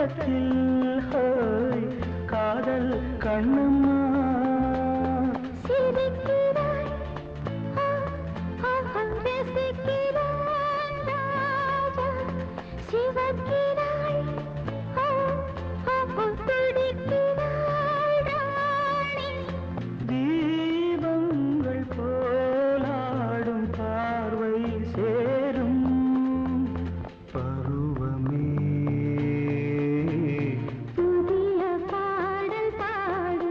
உள்ளத்தில் ஹோய் காதல் கண்ணம்மா சிரிக்கிறாய் ரசிக்கிறான் ராஜா சிவக்கிறாய் துடிக்கிறாய் ராணி தீபங்கள் போலாடும் பார்வை சேரும் பருவமே புதிய பாடல் பாடு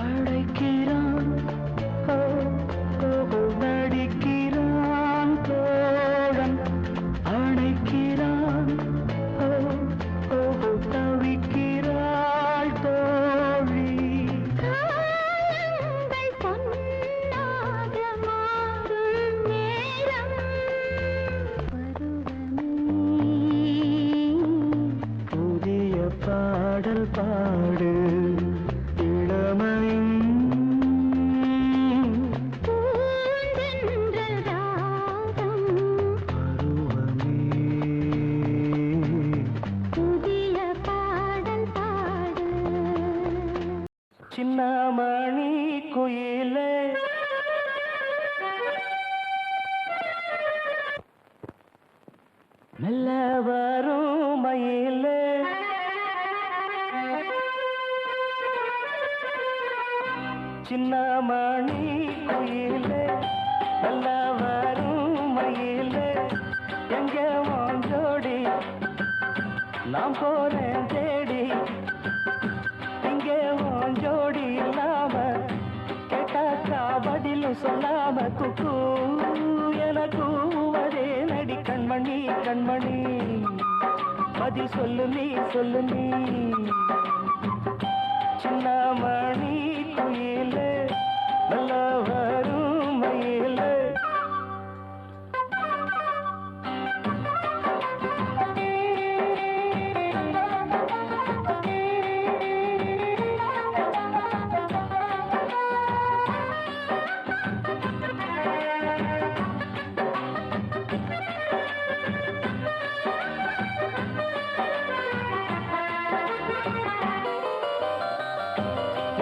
அழைக்கிறான் நடிக்கிறான் தோழன் அணைக்கிறான் தவிக்கிறாள் தோழி காலங்கள் பொன்னாக மாறும் நேரம் பருவமே புதிய பாடல் பாடு இளமையும் பூந்தென்றல் ராகம் பருவமே புதிய பாடல் பாடு சின்னமணி குயிலே மெல்ல வரும் மயிலே சின்னமணி குயிலே மெல்ல வரும் மயிலே எங்க வாஞ்சோடி நான் போறேன் தேடி இங்கே வாஞ்சோடி இல்லாம கேட்டாக்கா பதிலும் சொல்லாம குக்கு எனக்கு அதே நடி கண்மணி கண்மணி பதில் சொல்லு நீ சின்னமணி குயிலே நல்ல வரும் மயிலே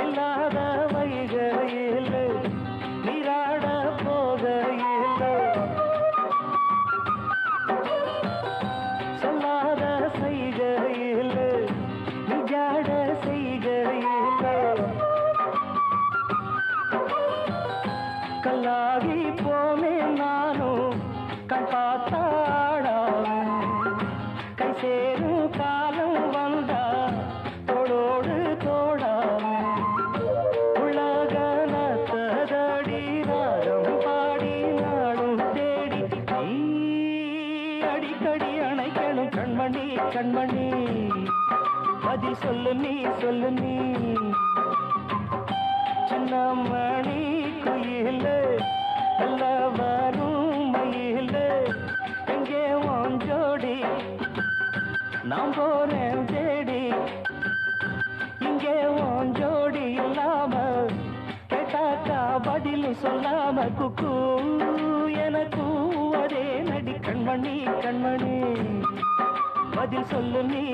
இல்லாத வைகையில் நீராட போகையில் சொல்லாத செய்கையில் நிஜாட செய்கையில் கல்லாகி போனேன் நானும் கண் பார்த்தாடாவேன் கை சேரும் காலம் வந்தா தோளோடு தோடாவேன் உலகனத்ததடி ராகம் பாடி நாடும் தேடி நீ அடிக்கடி அணைக்கணும் கண்மணி கண்மணி பதில் சொல்லு நீ சின்னமணி குயிலே நல்ல வரும் மயிலே எங்கே வாஞ்சோடி நான் போறேன் தேடி இங்கே வாஞ்சோடி இல்லாம கேட்டாக்கா பதில் சொல்லாம குக்கு எனக்கு அதே நடி கண்மணி கண்மணி பதில் சொல்லு நீ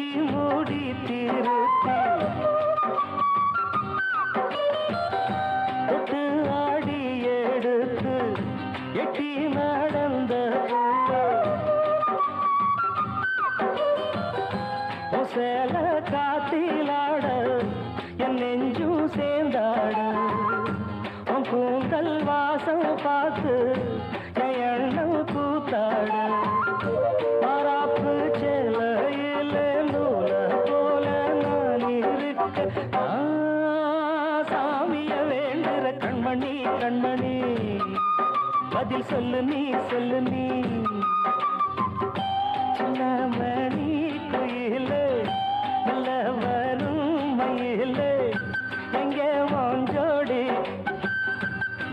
நெற்றி மூடி தீர்த்தி தொட்டு ஆடி எடுத்து எட்டி நடந்த சேல காத்திலாட என் நெஞ்சும் சேர்ந்தாட உன் கூந்தல் வாசம் பார்த்து என் எண்ணம் கூத்தாட மாறாப்பு சேலையில நூல போல நான் இருக்க சாமிய வேண்டுற கண்மணி கண்மணி பதில் சொல்லு நீ சொல்லு நீ சின்ன மணி குயிலே நல்ல வரும் மயிலே எங்கே வாஞ்சோடி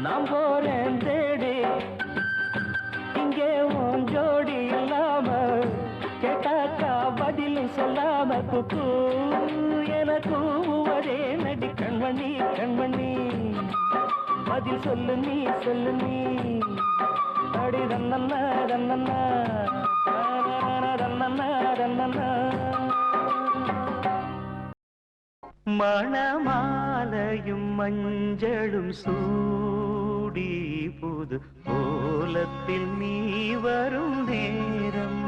நான் போறேன் தேடி இங்கே வாஞ்சோடி இல்லாம கேட்டாக்கா பதிலும் சொல்லாம குக்கு என கூவுவதே நடி கண்மணி கண்மணி பதில் சொல்லு நீ சொல்லு நீ அடி தன்னன்னா தன்னன்னா மணமாலையும் மஞ்சளும் சூடி புது கோலத்தில் நீ வரும் நேரம்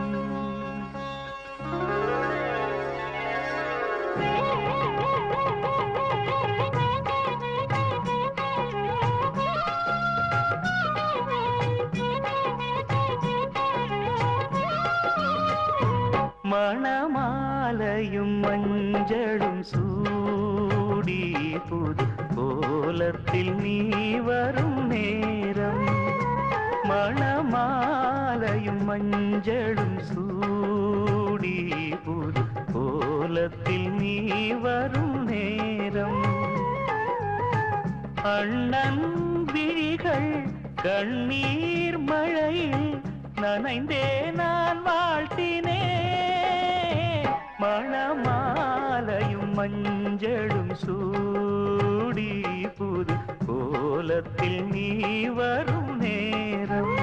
மணமாலையும் மஞ்சளும் சூடி புது கோலத்தில் நீ வரும் நேரம் மணமாலையும் மஞ்சளும் சூடி புது கோலத்தில் நீ வரும் நேரம் அண்ணன் விழிகள் கண்ணீர் மழையில் நனைந்தே நான் வாழ்த்தினே மணமாலையும் மஞ்சளும் சூடி புது கோலத்தில் நீ வரும் நேரம்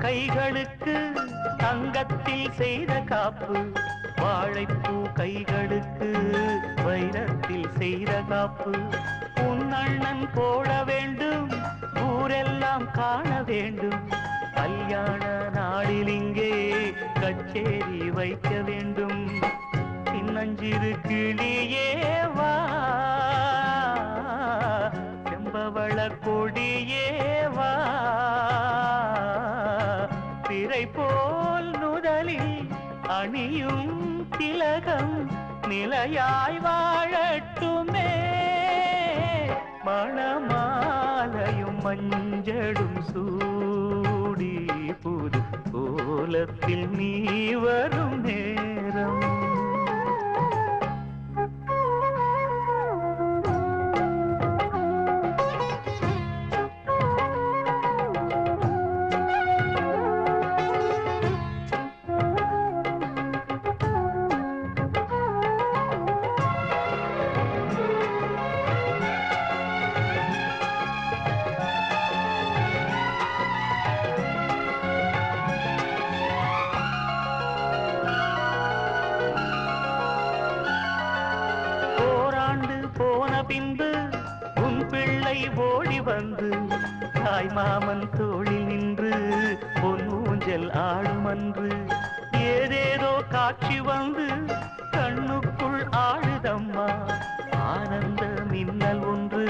கைகளுக்கு தங்கத்தில் செய்த காப்பு வாழைப்பூ கைகளுக்கு வைரத்தில் செய்த காப்பு உன் அண்ணன் போட வேண்டும் ஊரெல்லாம் காண வேண்டும் கல்யாண நாளில் இங்கே கச்சேரி வைக்க வேண்டும் சின்னஞ்சிறு கிளியே வா செம்பவள கொடியே வா திரை போல் நுதலில் அணியும் திலகம் நிலையாய் வாழட்டுமே மணமாலையும் மஞ்சளும் சூடி புது கோலத்தில் நீ வரும் நேரம் பின்பு உன் பிள்ளை ஓடி வந்து தாய் மாமன் தோளில் நின்று பொன் ஊஞ்சல் ஆடுமன்று ஏதேதோ காட்சி வந்து கண்ணுக்குள் ஆடுதம்மா ஆனந்த மின்னல் ஒன்று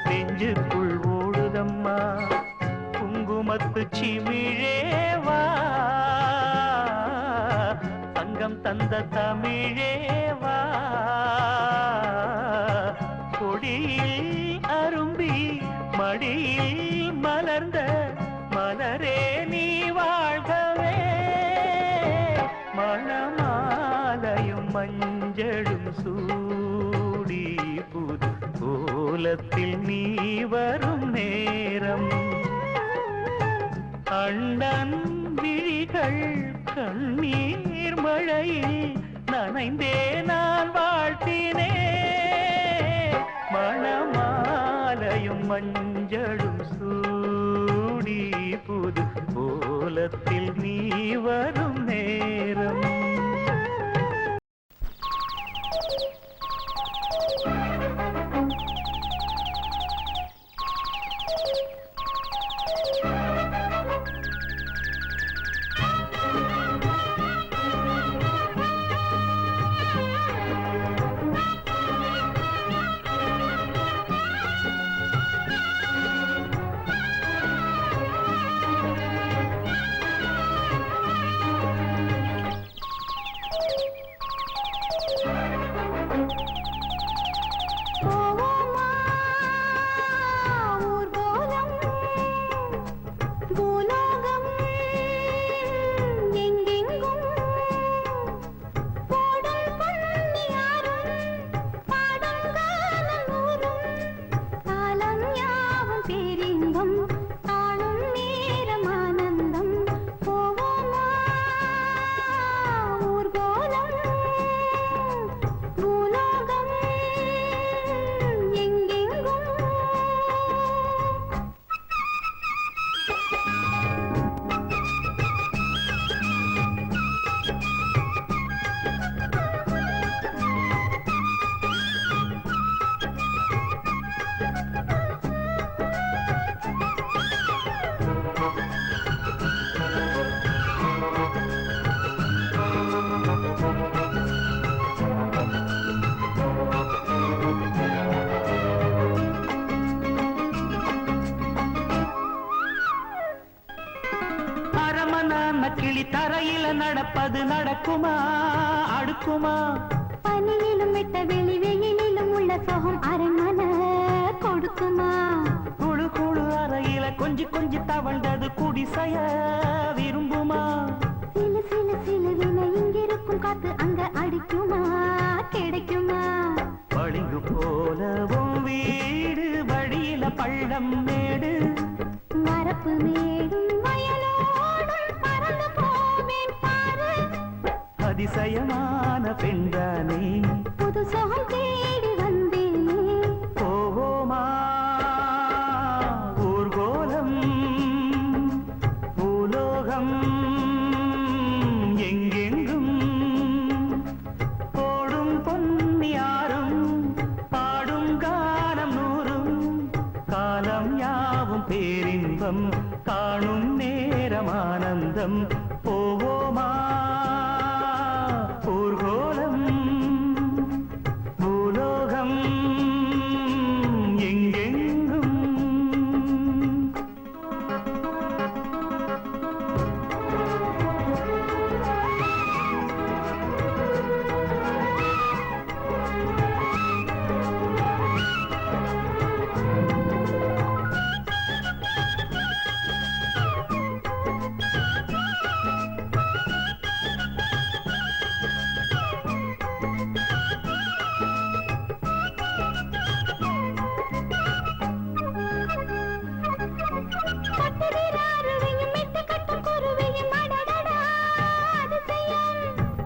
நெஞ்சுக்குள் ஓடுதம்மா குங்குமத்து சிமிழேவா தங்கம் தந்த தமிழேவா கொடியில் அரும்பி மடியில் மலரே நீ வாழ்கவே மணமாலையும் மஞ்சளும் சூடி புது கோலத்தில் நீ வரும் நேரம் அண்ணன் விழிகள் கண்ணீர் மழையில் நனைந்தே நான் வாழ்த்தினே மணமாலையும் மஞ்சளும் சூடி புது கோலத்தில் நீ வரும் நேரம் கிளி தரையில நடப்பது நடக்குமா அடுக்குமா பனியிலும் விட்ட வெளி வெயிலிலும் உள்ள சோகம் அரண்மனை கொடுக்குமா குழு குழு அறையில கொஞ்சி கொஞ்சி தவழ்ந்தது குடிசைய விரும்புமா சிலு சிலு சிலுவின இங்கிருக்கும் காத்து அங்க அடிக்குமா கிடைக்குமா பளிங்கு போலவும் வீடு வழியில பள்ளம் மேடு வரப்பு மேடும் வயலோடும் பறந்து போவேன் பாரு அதிசயமான பெண்தானே புது சோகம் தேடி வந்தேனே போவோமா ஊர்கோலம் பூலோகம் எங்கெங்கும் போடும் பொன்னியாரும் பாடும் காலம் நூறும் காலம் யாவும் பேரின்பம் காணும் நேரம் ஆனந்தம் போவோமா ஊர்கோலம் பூலோகம் எங்கெங்கும்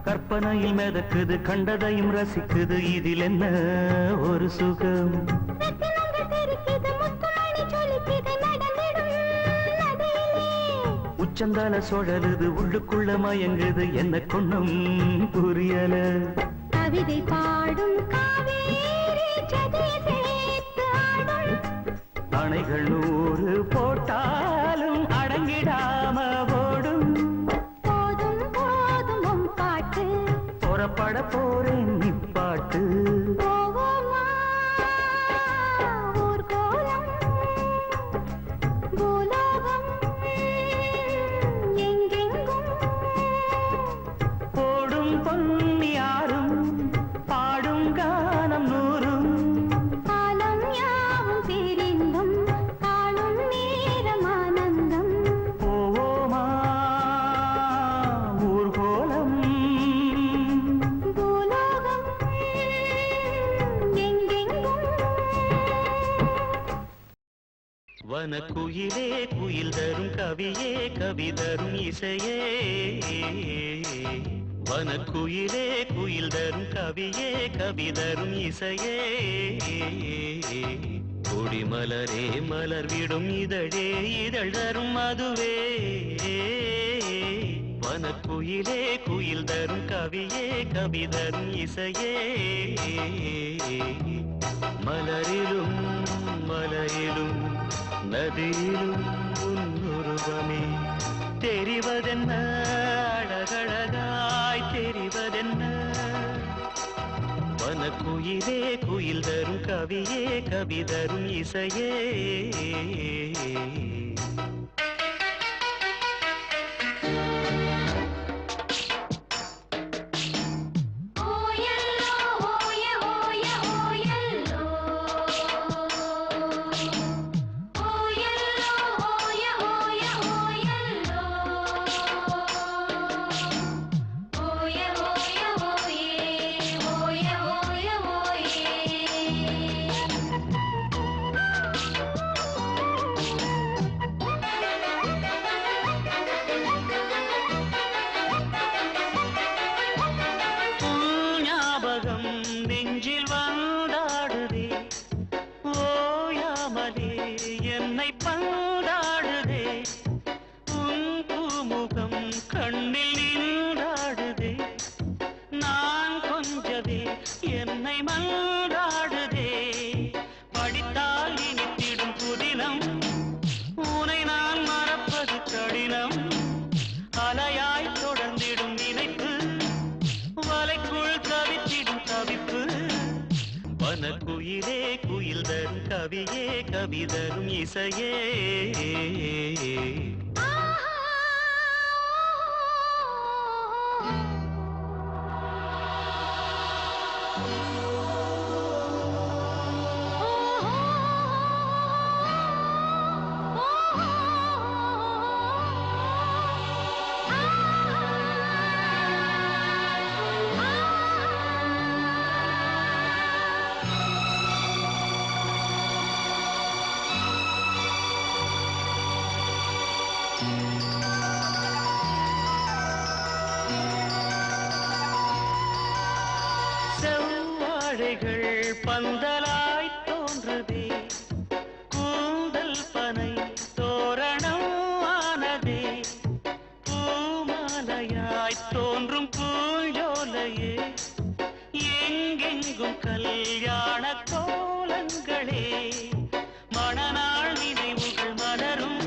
கற்பனையில் மிதக்குது கண்டதையும் ரசிக்குது இதில் என்ன ஒரு சுகம் உச்சந்தால சுழலுது உள்ளுக்குள்ள மயங்குது என்ன கொண்ணும் புரியல கவிதை பாடும் காவேரி ஜதி சேர்த்து ஆடும் அணைகள் 100 போட்டாலும் அடங்கிடாம ஓடும் போதும் போதும் உன் பாட்டு புறப்பட போறேன் நிப்பாட்டு போவோமா ஊர்கோலம் பூலோகம் எங்கெங்கும் போடும் பொன்னியாரும் பாடும் கானம் 100 காலம் யாவும் பேரின்பம் காணும் வனக்குயிலே குயில் தரும் கவியே கவி தரும் இசையே வனக்குயிலே குயில் தரும் கவியே கவி தரும் இசையே கொடிமலரே மலர் விடும் இதழே இதழ் தரும் அதுவே வனக்குயிலே குயில் தரும் கவியே கவி தரும் இசையே மலரிலும் மலையிலும் நதியிலும் உன்னுருவமே தெரிவதென்ன அழகழகாய் தெரிவதென்ன வனக்குயிலே குயில் தரும் கவியே கவி தரும் இசையே வனக்குயிலே குயில் தரும் கவியே கவி தரும் இசையே பந்தலாய் தோன்றுதே கூந்தல் பனை தோரணம் ஆனதே பூமாலையாய் தோன்றும் பூஞ்சோலையே எங்கெங்கும் கல்யாண கோலங்களே மணநாள் நினைவுகள் மலரும்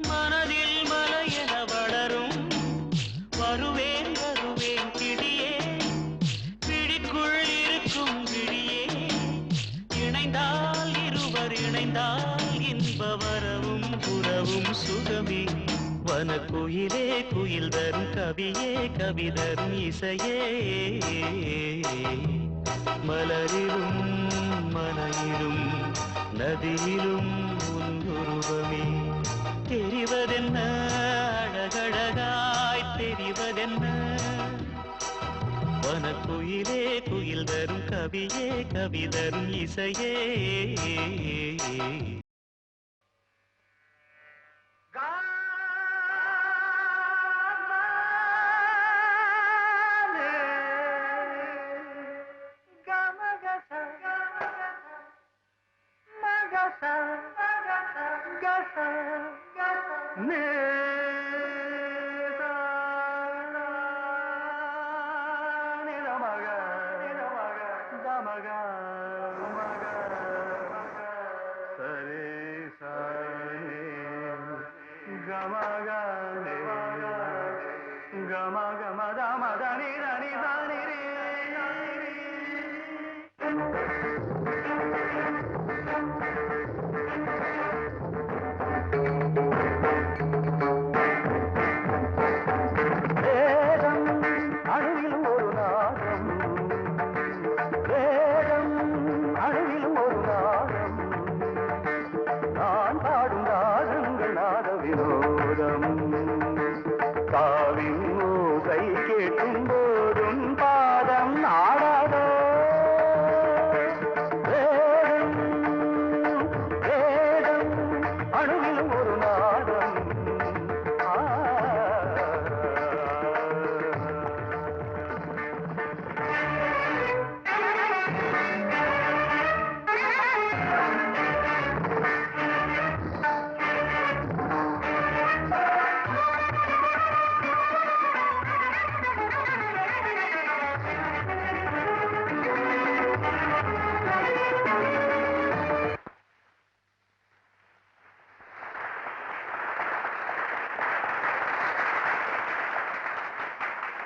மனதில் மலையென வளரும் வருவேன் வருவேன் கிடியே பிடிக்குள் இருக்கும் கிடியே இணைந்தால் இருவர் இணைந்தால் இன்ப வரவும் புறவும் சுகமே வனக்குயிலே குயில் தரும் கவியே கவி தரும் இசையே மலரிலும் மலையிலும் நதியிலும் உன்னுருவமே தெரிவதென்ன அழகழகாய் தெரிவதென்ன வனக்குயிலே குயில் தரும் கவியே கவி தரும் இசையே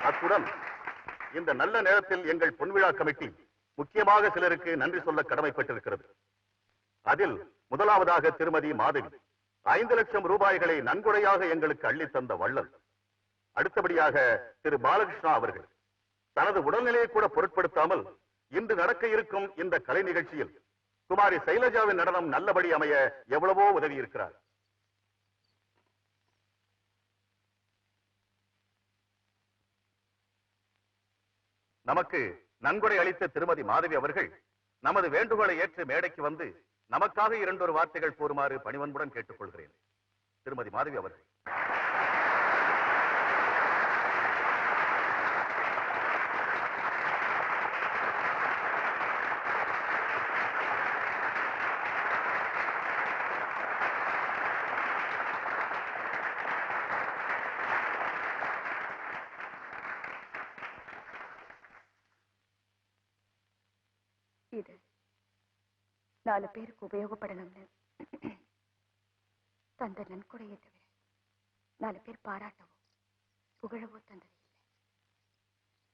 அத்துடன் இந்த நல்ல நேரத்தில் எங்கள் பொன்விழா கமிட்டி முக்கியமாக சிலருக்கு நன்றி சொல்ல கடமைப்பட்டிருக்கிறது. அதில் முதலாவதாக திருமதி மாதவி 5 லட்சம் ரூபாய்களை நன்கொடையாக எங்களுக்கு அள்ளித் தந்த வள்ளல். அடுத்தபடியாக திரு பாலகிருஷ்ணா அவர்கள் தனது உடல்நிலையை கூட பொருட்படுத்தாமல் இன்று நடக்க இருக்கும் இந்த கலை நிகழ்ச்சியில் குமாரி சைலஜாவின் நடனம் நல்லபடி அமைய எவ்வளவோ உதவி இருக்கிறார். நமக்கு நன்கொடை அளித்த திருமதி மாதவி அவர்கள் நமது வேண்டுகோளை ஏற்று மேடைக்கு வந்து நமக்காக 2 வார்த்தைகள் கூறுமாறு பணிவன்புடன் கேட்டுக்கொள்கிறேன். திருமதி மாதவி அவர்கள். இது 4 பேருக்கு உபயோகப்படணும்னு தந்த நன்கொடையை தவிர 4 பேர் பாராட்டவோ புகழவோ தந்தது இல்லை.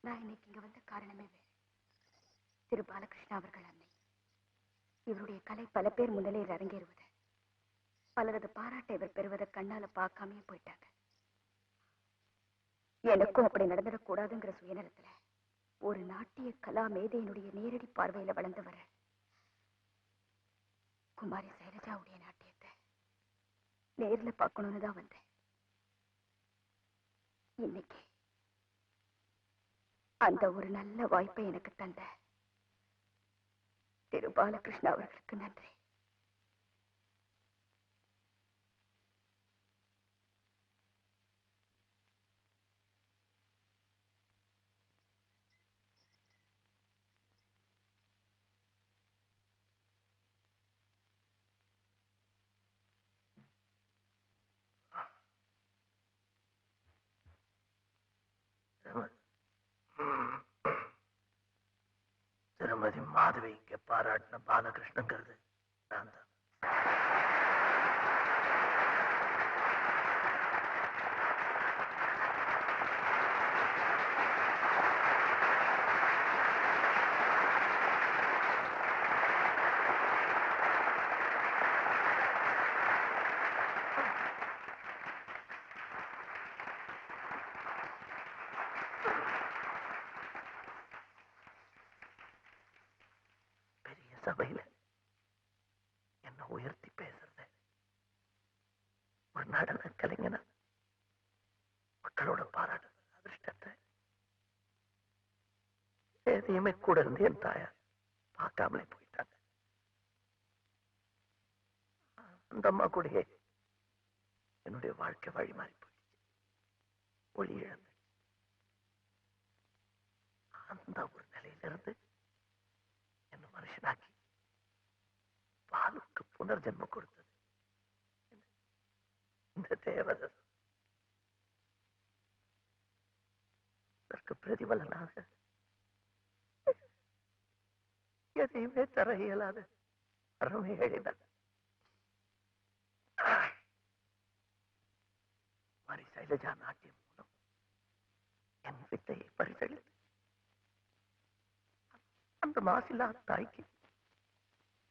நான் இன்னைக்கு இங்க வந்த காரணமே வேறு. திரு பாலகிருஷ்ணா அவர்கள் அன்னை இவருடைய கலை பல பேர் முன்னிலையில் அரங்கேறுவதை, பலரது பாராட்டை இவர் பெறுவதை கண்ணால பார்க்காமே போயிட்டாங்க. எனக்கும் அப்படி நடந்துடக்கூடாதுங்கிற சுயநலத்துல ஒரு நாட்டிய கலா மேதையினுடைய நேரடி பார்வையில வளர்ந்து வர குமாரி சைலஜாவுடைய நாட்டியத்தை நேர்ல பார்க்கணும்னு தான் வந்தேன். இன்னைக்கு அந்த ஒரு நல்ல வாய்ப்பை எனக்கு தந்த திரு பாலகிருஷ்ணா அவர்களுக்கு நன்றி. திருமதி மாதவி இங்க பாராட்டின பாலகிருஷ்ணங்கிறது நான் தான். சபையில என்ன உயர்த்தி பேசுறது, ஒரு நடன கலைஞனா மக்களோட பாராட்டு அதிர்ஷ்டத்தை எதையுமே கூட இருந்து என் தாயார் பார்க்காமலே போயிட்டாங்க. அந்த அம்மா கூடயே என்னுடைய வாழ்க்கை வழி மாறி போயிடுச்சு, ஒளி இழந்து. அந்த ஒரு நிலையிலிருந்து என்ன மனுஷனாக்கி பாலுக்கு புனர்ஜென்மம் கொடுத்தது இந்த தேவதை. அதற்கு பிரதிபலனாக எதையுமே தர இயலாத அறமே எழுதினார். மாரி சைலஜா நாட்டியம் மூலம் என் வித்தையை பரிசளித்து அந்த மாசில்லா தாய்க்கு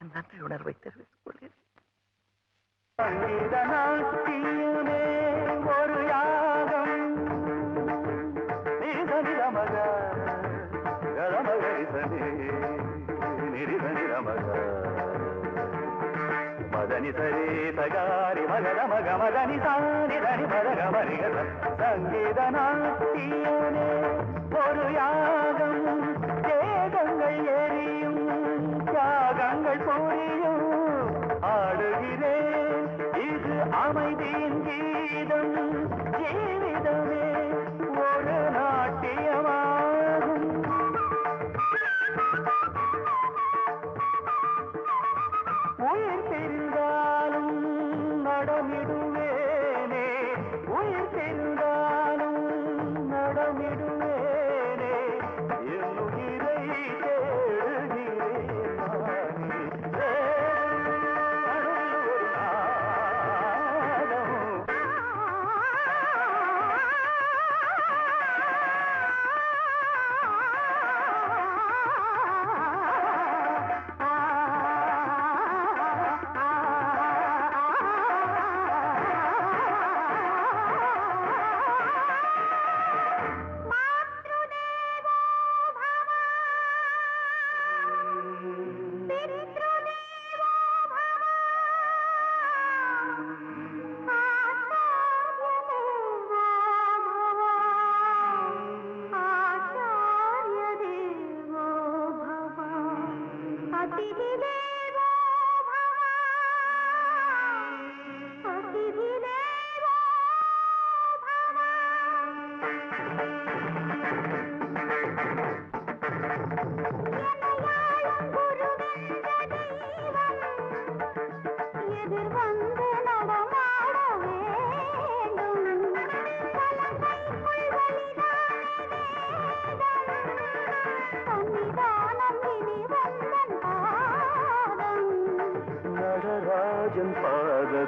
என் நன்றி உணர்வை தெரிவித்துக் கொள்கிறேன். ஒரு யாகம் மதனி சரி சகாரி மகத மக மதனி சாரி தனி மதக மரிகத சங்கீத நாட்டியனே ஒரு யாகம், தேகங்கள் எரியும் தியாகங்கள் புரியும் ஆடுகிறேன், இது அமைதியின் கீதம், ஜீவிதமே ஒரு நாட்டியமாகும். உயிர் தெரிந்தாலும் நடமிடுவேனே, உயிர் தெரிந்தாலும் நடமிடுவேனே, என் உயிரை தேடுகிறேன் நானே.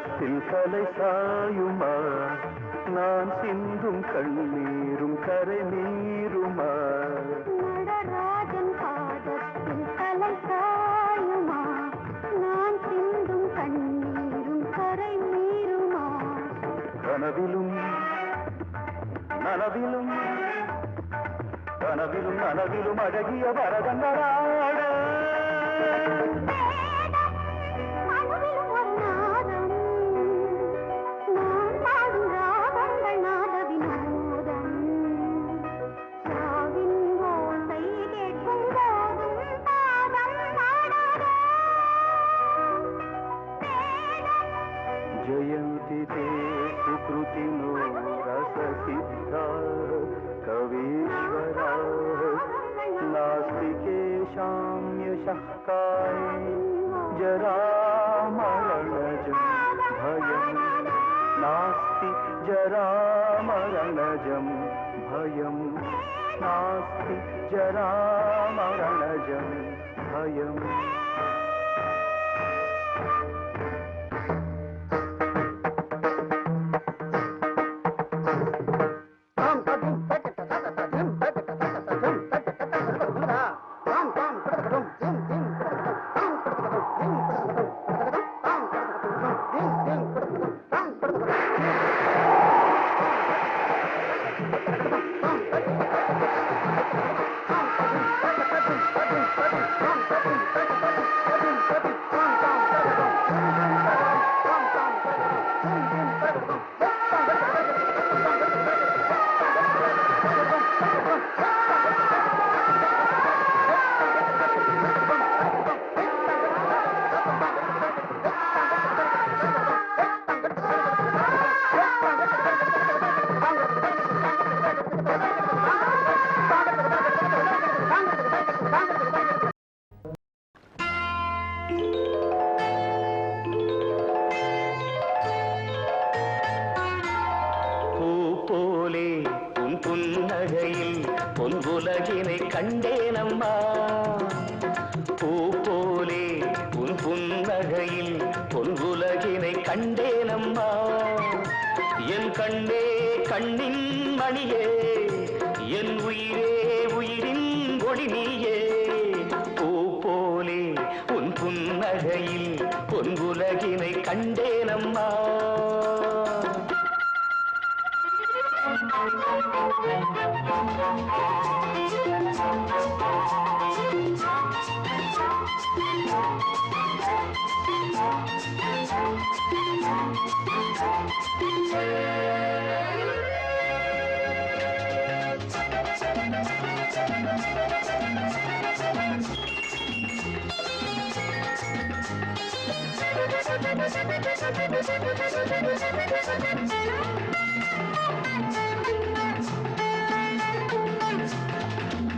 பாதத்தில் தலை சாயுமா நான் சிந்தும் கண்ணீரும் கரை நீருமா நடராஜன் பாதத்தில் தலை சாயுமா நான் சிந்தும் கண்ணீரும் கரை நீருமா கனவிலும் நனவிலும் கனவிலும் நனவிலும் அழகிய வரதங்களாட அணுவிலும் ஒரு நாதம் நான் பாடும் ராகங்கள் நாத வினோதம் சாவின் ஓசை கேட்கும் போதும் பாதம் ஆடாதோ ஜயந்தி தே சுக்ருதினோ ரசசித்தா कवीश्वरा नास्ति केशाम्यशः काये जरामरणजं भयं नास्ति जरामरणजं भयं नास्ति जरामरणजं भयम् பொன்னுலகினை கண்டேனம்மா பூ போலே உன் புன்னகையில் பொன்னுலகினை கண்டேனம்மா என் கண்ணே கண்ணின் மணியே என் உயிரே உயிரின் ஒளி நீயே பூ போலே உன் புன்னகையில் பொன்னுலகினை கண்டேனம்மா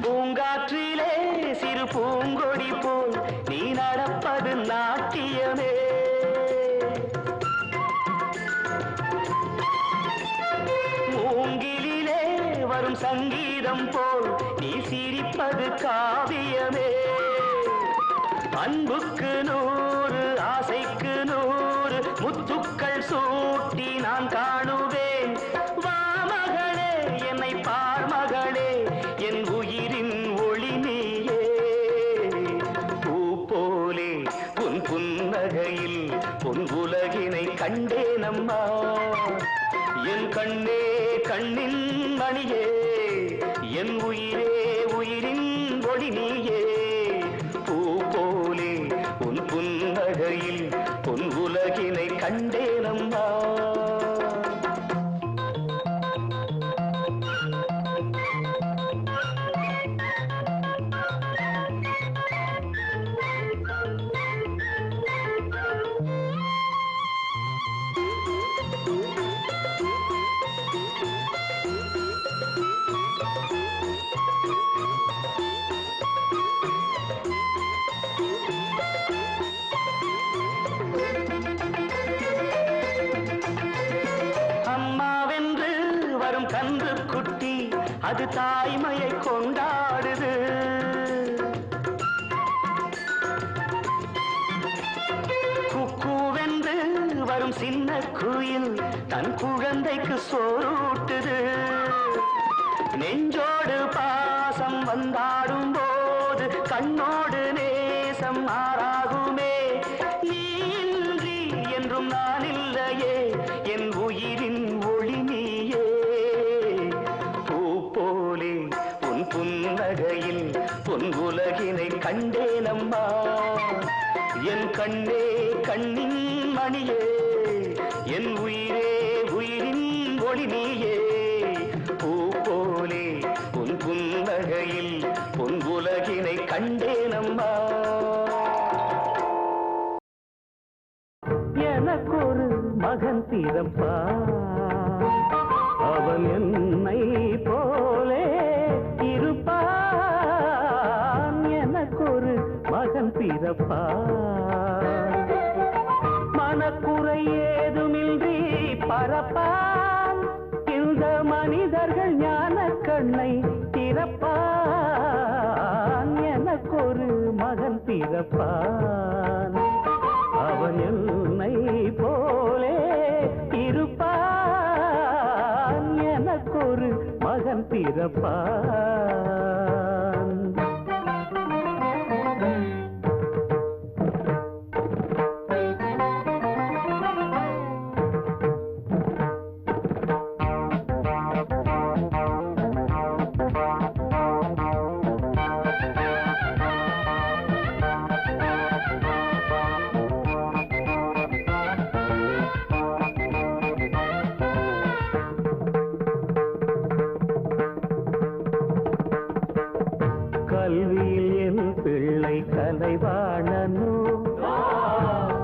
பூங்காற்றிலே சிறு பூங்கொடி போல் நீ நடப்பது நாட்டியமே மூங்கிலே வரும் சங்கீதம் போல் நீ சிரிப்பது காவியமே அன்புக்கு 100 ஆசைக்கு 100 முத்துக்கள் சூட்டி நான் காணுவேன் வா மகளே என்னை பார் மகளே என் உயிரின் ஒளி நீயே பூ போலே உன் புன்னகையில் பொன் உலகினை கண்டேனம்மா என் கண்ணே கண்ணின் மணியே என் உயிரே உயிரின் ஒளி நீயே பூ போலே உன் புன்னகையில் பொன் உலகினை கண்டேனம்மா கன்று குட்டி அது தாய்மையை கொண்டாடுது குக்கூவென்று வரும் சின்ன குயில் தன் குழந்தைக்கு சோறூட்டுது நெஞ்சோடு பாசம் வந்தாடும் போது கண்ணோடு நேசம் ஆறாகுமே நீன்றி என்றும் நான் இல்லையே என் உயிரின் ஒளி நீயே பூ போலே உன் புன்னகையில் பொன் உலகினை கண்டேனம்மா என் கண்ணே கண்ணின் மணியே என் உயிரே உயிரின் ஒளி நீயே பூ போலே உன் புன்னகையில் பொன் உலகினை கண்டேனம்மா எனக்கொரு மகன் பிறப்பா அவன் என்னை போலே இருப்பான் எனக்கொரு மகன் பிறப்பா மனக்குறை ஏதுமின்றி பரப்பான் இந்த மனிதர்கள் ஞான கண்ணை திறப்பான் எனக்கொரு மகன் பிறப்பான் அவன் என்னை போலே இருப்பான் எனக்கொரு மகன் பிறப்பான் கல்வியில் என் பிள்ளை கலைவாணனோ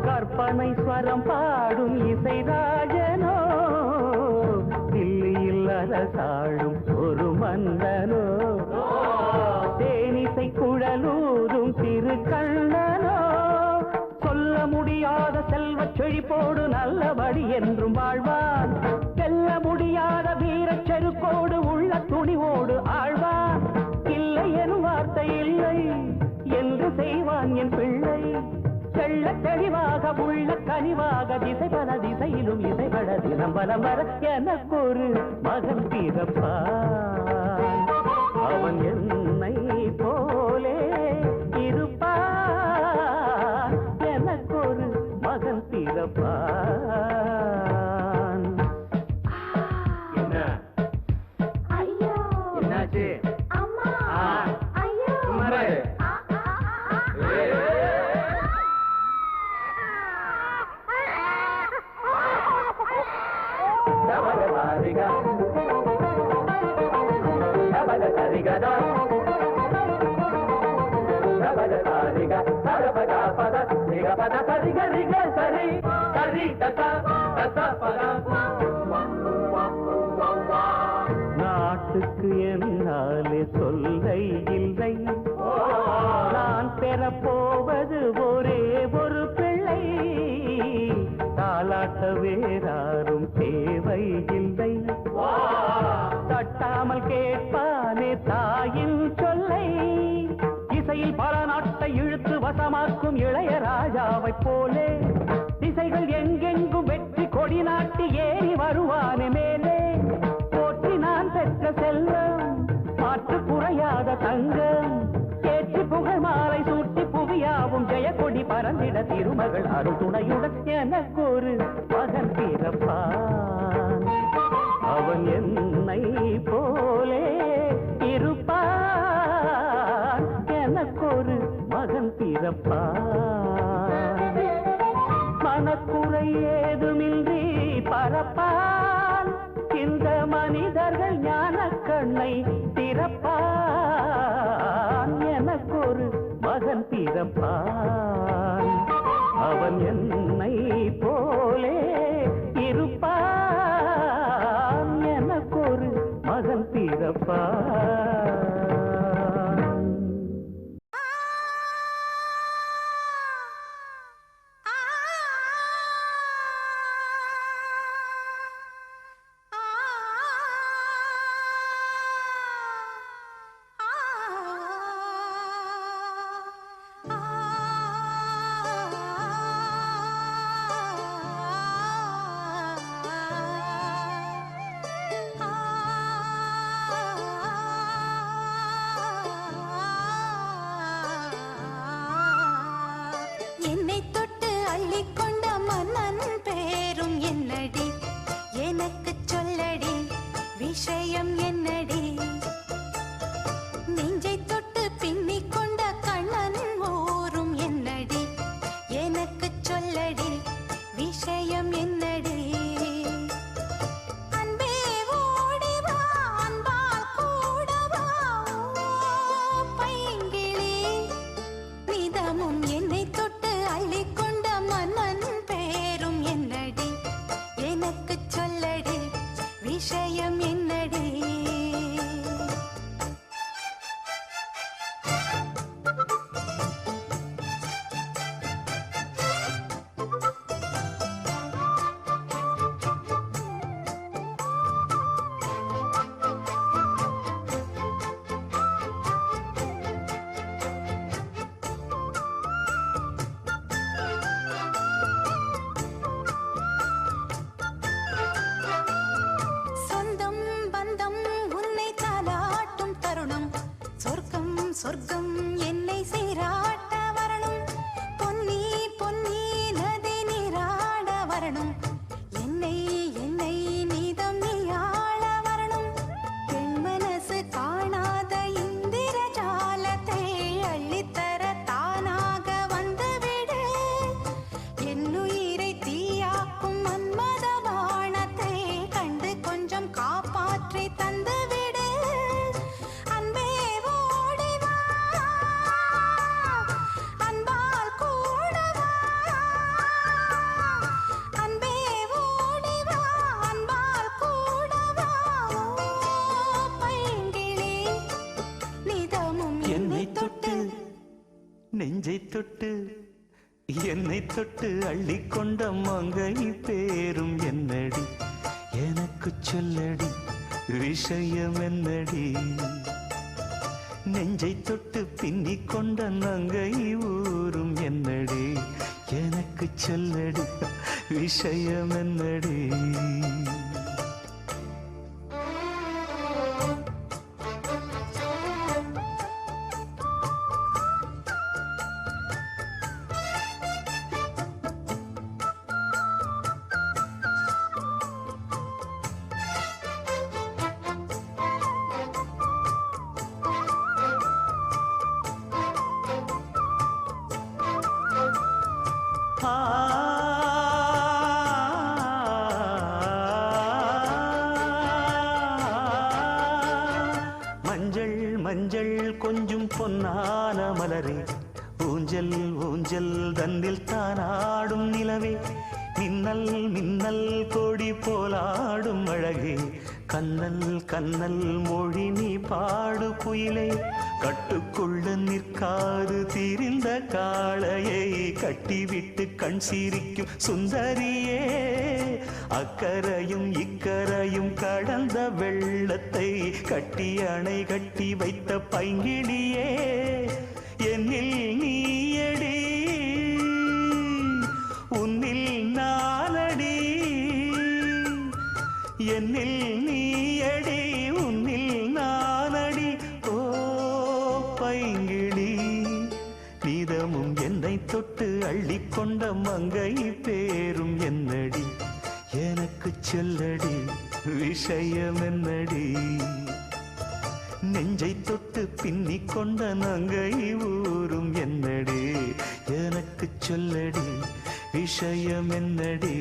கற்பனை ஸ்வரம் பாடும் இசைராஜனோ தில்லியில் அரசாளும் ஒரு மன்னனோ தேனிசை குழலூதும் திருக்கண்ணனோ சொல்ல முடியாத செல்வச் செழிப்போடு நல்லபடி என்றும் வாழ்வான் செல்ல முடியாத வீரச் செருக்கோடு உள்ள துணிவோடு ஆழ்வான் இல்லை எனும் வார்த்தை இல்லை என்று செய்வான் என் பிள்ளை செல்ல தெளிவாக உள்ள கனிவாக திசை பல திசையிலும் இசைபட தினம் பலம் வர எனக்கொரு மகன் பிறப்பான் அவன் என்னை போலே இருப்பான் எனக்கொரு மகன் பிறப்பான் என்ன ஐயோ என்னாச்சு அம்மா ஐயோ குமாரே நாட்டுக்கு என்னாலே சொல்லை இல்லை நான் பெறப்போவது ஒரே ஒரு பிள்ளை தாலாட்ட வேறாரும் தேவை இல்லை தட்டாமல் கேட்பானே தாயின் சொல்லை இசையில் பல நாட்டை இழுத்து வசமாக்கும் இளையராஜாவைப் போலே திசைகள் எங்கெங்கும் வெற்றி கொடி நாட்டி ஏறி வருவானே மேலே போற்றி நான் பெற்ற செல்வம் மாற்று குறையாத தங்கம் ஏற்றி புகழ் மாலை சூட்டி புவியாவும் ஜெயக்கொடி பறந்திட திருமகள் அருள் துணையுடன் எனக்கொரு மகன் பிறப்பான் அவன் என்னை போலே இருப்பான் எனக்கொரு மகன் பிறப்பான் மனக்குறை ஏதுமின்றி பரப்பான் இந்த மனிதர்கள் ஞான கண்ணை திறப்பான் எனக்கொரு மகன் பிறப்பான் அவன் என்னை போலே இருப்பான் எனக்கொரு மகன் பிறப்பான் ஆ விஷயம் என்னடி நெஞ்சை தொட்டு பின்னிக் கொண்ட கண்ணன் ஓரும் என்னடி எனக்கு சொல்லடி விஷயம் என்னடி அன்பே ஓடி வா அன்பால் கூட வா பைங்கிளி நிதமும் என்னை தொட்டு அள்ளிக்கொண்ட மன்னன் பேரும் என்னடி எனக்கு சொல்லடி விஷயம் என்னடி சொந்தம் பந்தம் உன்னை தாலாட்டும் தருணம் சொர்க்கம் சொர்க்கம் என்னை சீராட்ட வரணும் பொன்னி பொன்னி நதி நீராட வரணும் என்னை என்னை நீதம் நீயாள வரணும் பெண் மனசு காணாத இந்திர ஜாலத்தை அள்ளித்தர தானாக வந்துவிடு என்னுயிரை தீயாக்கும் மன்மத வானத்தை கண்டு கொஞ்சம் காப்பாற்றி தந்துவிடு அன்பே ஓடி வா அன்பால் கூட வா அன்பே ஓடி வா அன்பால் கூட வா பைங்கிளி நிதமும் என்னை தொட்டு நெஞ்சை தொட்டு என்னை தொட்டு அள்ளிக்கொண்ட மங்கை பேரும் என்னடி எனக்கு சொல்லடி விஷயம் என்னடி நெஞ்சை தொட்டு பின்னிக் கொண்ட நங்கை ஊரும் என்னடி எனக்கு சொல்லடி விஷயம் என்னடி மஞ்சள் மஞ்சள் கொஞ்சம் பொன்னான மலரே ஊஞ்சல் ஊஞ்சல் தன்னில் தானாடும் நிலவே மின்னல் மின்னல் கொடி போலாடும் அழகே கண்ணல் கண்ணல் மொழி நீ பாடு குயிலே கட்டுக்குள்ள நிற்காது திரிந்த காளையை கட்டிவிட்டு கண் சிரிக்கும் சுந்தரியே அக்கரையும் இக்கரையும் கடந்த வெள்ளத்தை கட்டி அணை கட்டி வைத்த பைங்கிளியே என்னில் நீயடி உன்னில் நானடி என்னில் நீயடி உன்னில் நானடி ஓ பைங்கிளி நீதமும் என்னை தொட்டு அள்ளிக்கொண்ட மங்கை பேரும் என்னடி எனக்கு சொல்லடி விஷயம் என்னடி நெஞ்சை தொட்டு பின்னிக் கொண்ட நங்கை ஊரும் என்னடி எனக்கு சொல்லடி விஷயம் என்னடி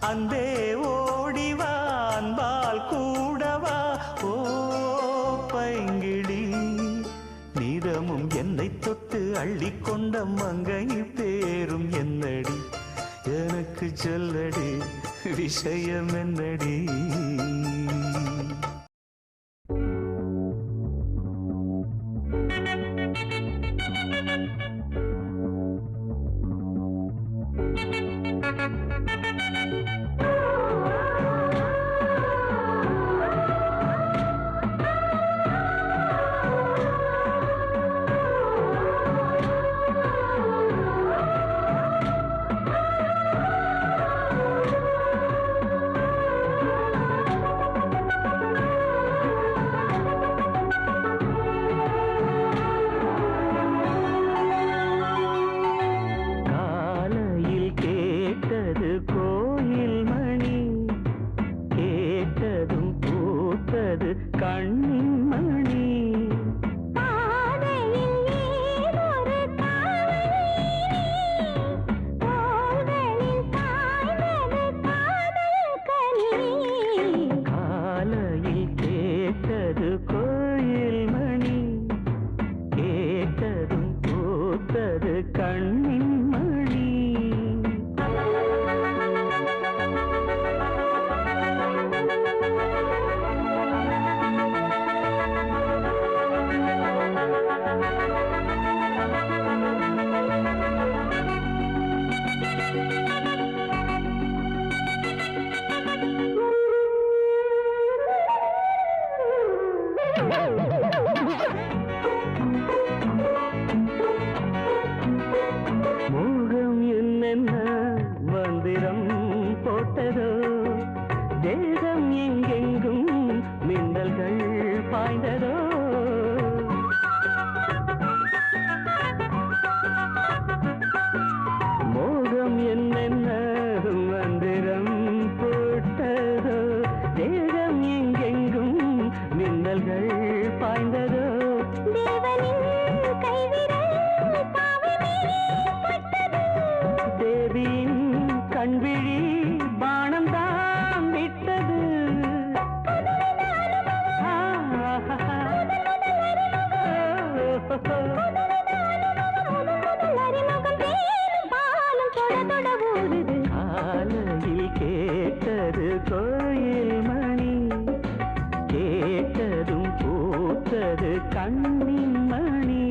அன்பே ஓடி வா அன்பால் கூட வா ஓ பைங்கிளி நீதமும் என்னை தொட்டு அள்ளிக்கொண்ட மங்கை பேரும் என்னடி எனக்கு சொல்லடி விஷயம் என்னடி தேசம் எங்கெங்கும் மின்னல்கள் பாய்ந்ததோ மோகம் என்னென்ன மந்திரம் போட்டதோ தேசம் எங்கெங்கும் மின்னல்கள் பாய்ந்ததோ தேவியின் கண்விழி பானம்தான் விட்டது காலையில் கேட்டது கோயில் மணி கேட்டதும் பூத்தது கண்ணின் மணி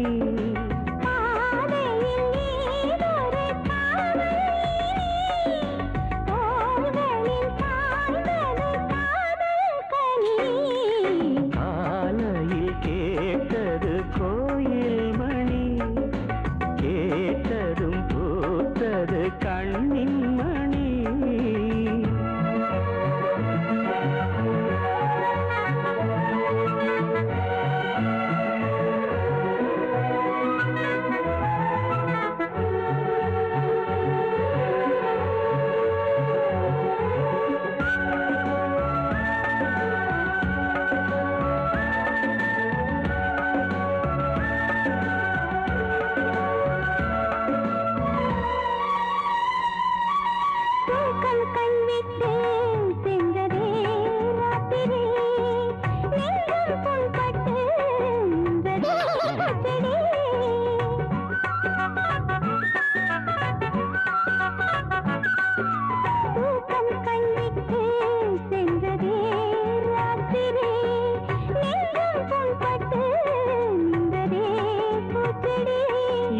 காலையில் கேட்டது கோயில் மணி கேட்டதும் பூத்தது கண்ணின் மணி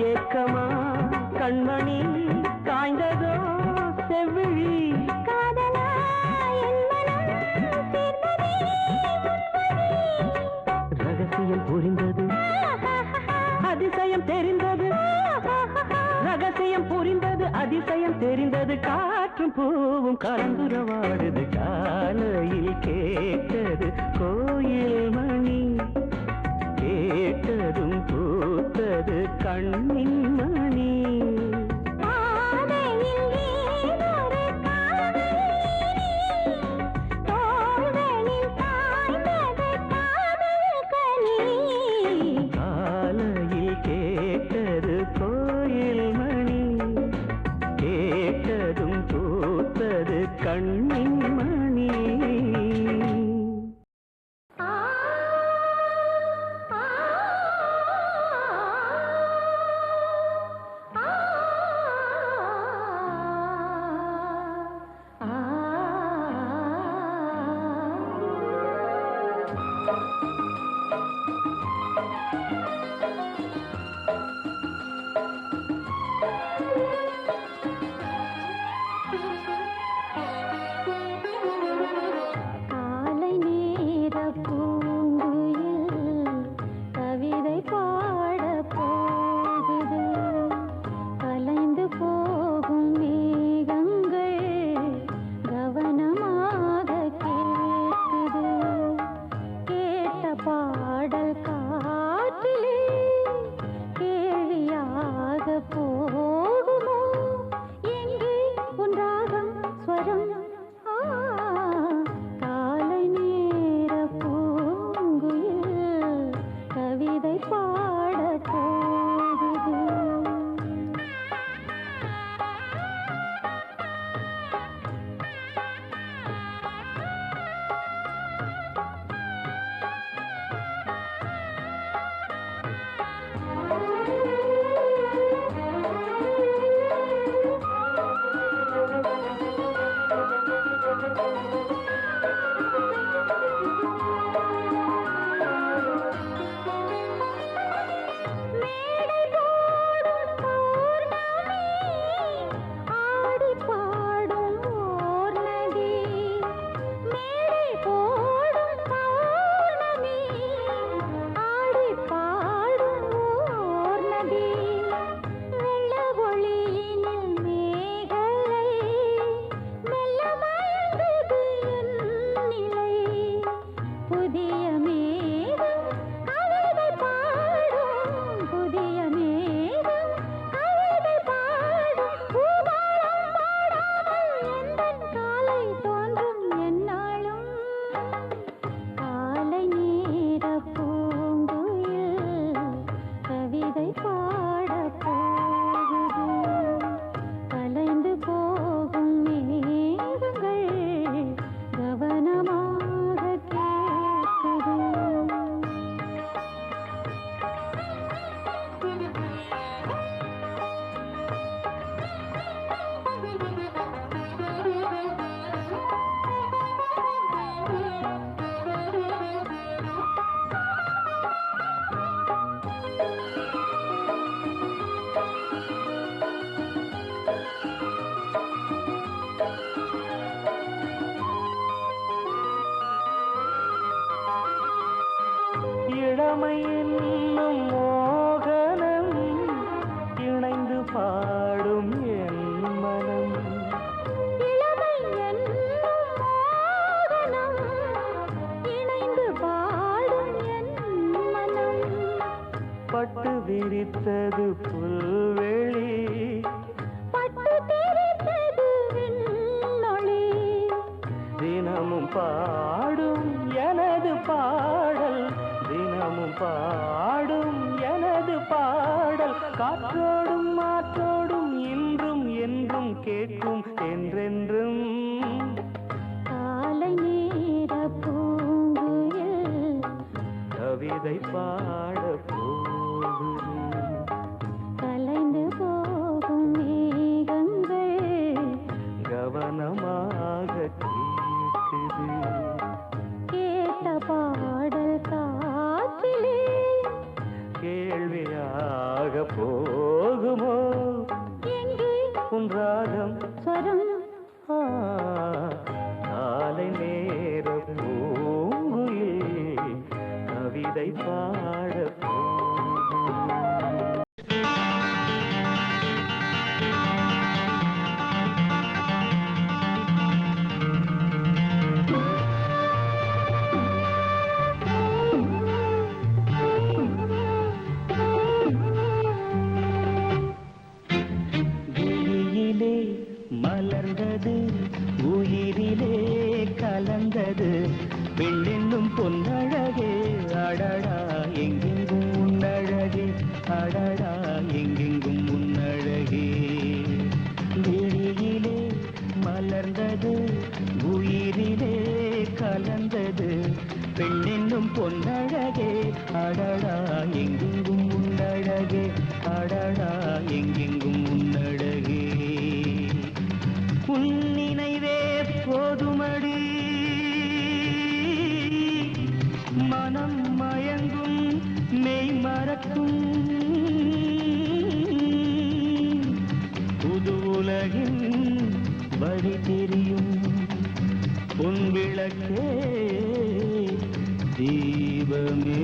ஏக்கமா கண்மணி காய்ந்ததோ செவ்விழி ரகசியம் புரிந்தது அதிசயம் தெரிந்தது ரகசியம் புரிந்தது அதிசயம் தெரிந்தது காற்றும் பூவும் கலந்துரவாடுது காலையில் கேட்டது கோயில் மணி கேட்டதும் பூத்தது கண்ணின் மணி காலையில் கேட்டது கோயில் மணி கேட்டதும் பூத்தது கண்ணின் மணி இளமை என்னும் மோகனம் இணைந்து பாடும் என் மனம். இளமை என்னும் மோகனம் இணைந்து பாடும் என் மனம். பட்டு விரித்தது புல்வெளி, பட்டு தெரித்தது விண்ணொளி. தினமும் பாடும் எனது பாடல், தினமும் பாடும் எனது பாடல். காற்றோடும் மாற்றோடும் இன்றும் என்றும் கேட்கும் என்றென்றும். காலை நேர பூங்குயில் கவிதை பாட போகும், கலைந்து போகும் மேகங்கள் கவனமாக கேட்குது. கேட்ட பாடல் காற்றிலே கேள்வியாக போகுமோ எங்கே உன் ராகம்? ஸ்வரம் ஆ, காலை நேர பூங்குயில் கவிதை பாட போகும். விழியிலே மலர்ந்தது, உயிரிலே கலந்தது பெண்ணென்னும் பொன்னழகே. அடடா எங்கெங்கும் உன்னழகே, அடடா எங்கெங்கும் உன்னழகே. விழியிலே மலர்ந்தது, உயிரிலே கலந்தது பெண்ணென்னும் பொன்னழகே. அடடா எங்கெங்கும் உன்னழகே, அடடா எங்கெங்கும் உன்னழகே. உன் நினைவே போதுமடி, மனம் மயங்கும் மெய் மறக்கும். புது உலகின் வழி தெரியும் உன் விளக்கே தீபமே.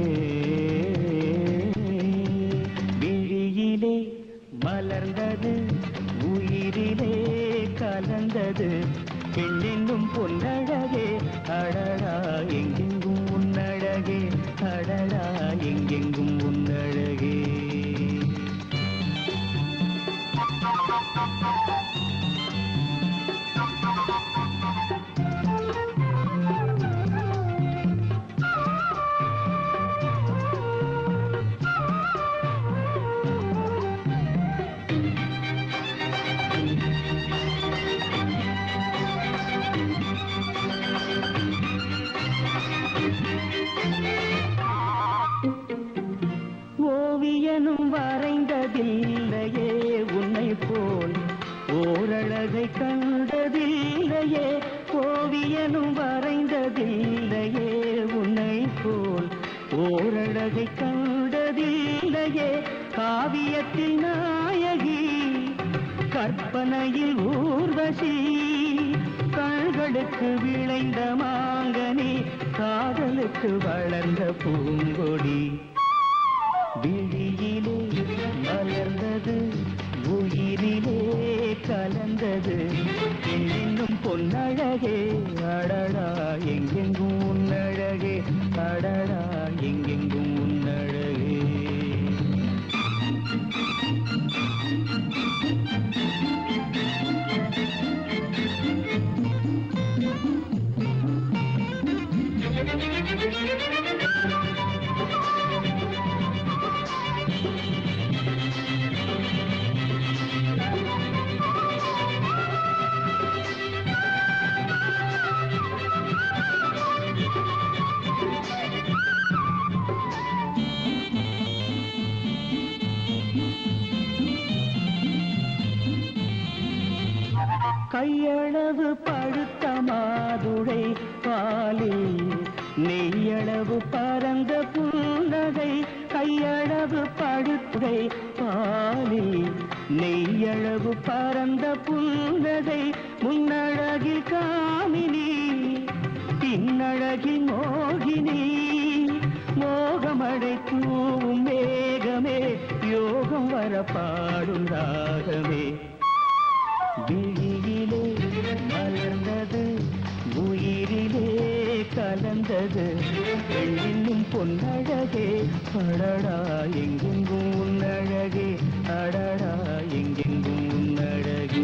விழியிலே மலர்ந்தது, உயிரிலே கலந்தது பெண்ணென்னும் பொன்னழகே. அடடா எங்கெங்கும் உன்னழகே, அடடா எங்கெங்கும் உன்னழகே. ஓவியனும் வரைந்ததில்லையே உன்னை போல் ஓரழகை கண்டதில்லையே. ஓவியனும் வரைந்ததில்லையே உன்னை போல் ஓரழகை கண்டதில்லையே. காவியத்தில் நாயகி, கற்பனையில் ஊர்வசி, கண்களுக்கு விளைந்த மாங்கனி, காதலுக்கு வளர்ந்த பூங்கொடி. விழியிலே மலர்ந்தது, உயிரிலே கலந்தது பெண்ணென்னும் பொன்னழகே. அடடா எங்கெங்கும் உன்னழகே, அடடா எங்கெங்கும் உன்னழகே. கையளவு பழுத்த மாதுளை பாலில் நெய்யளவு பரந்த புன்னகை. கையளவு பழுத்துடை பாலில் நெய்யளவு பரந்த புன்னகை. முன்னழகில் காமினி, பின்னழகில் மோகினி, மோகமடை மழை தூவும் மேகமே யோகம் வர பாடும் ராகமே விழியிலே மலர்ந்தது உயிரிலே கலந்தது பெண்ணின் பொன்னழகே அடடா எங்கெங்கும் உன்னழகே அடடா எங்கெங்கும் உன்னழகே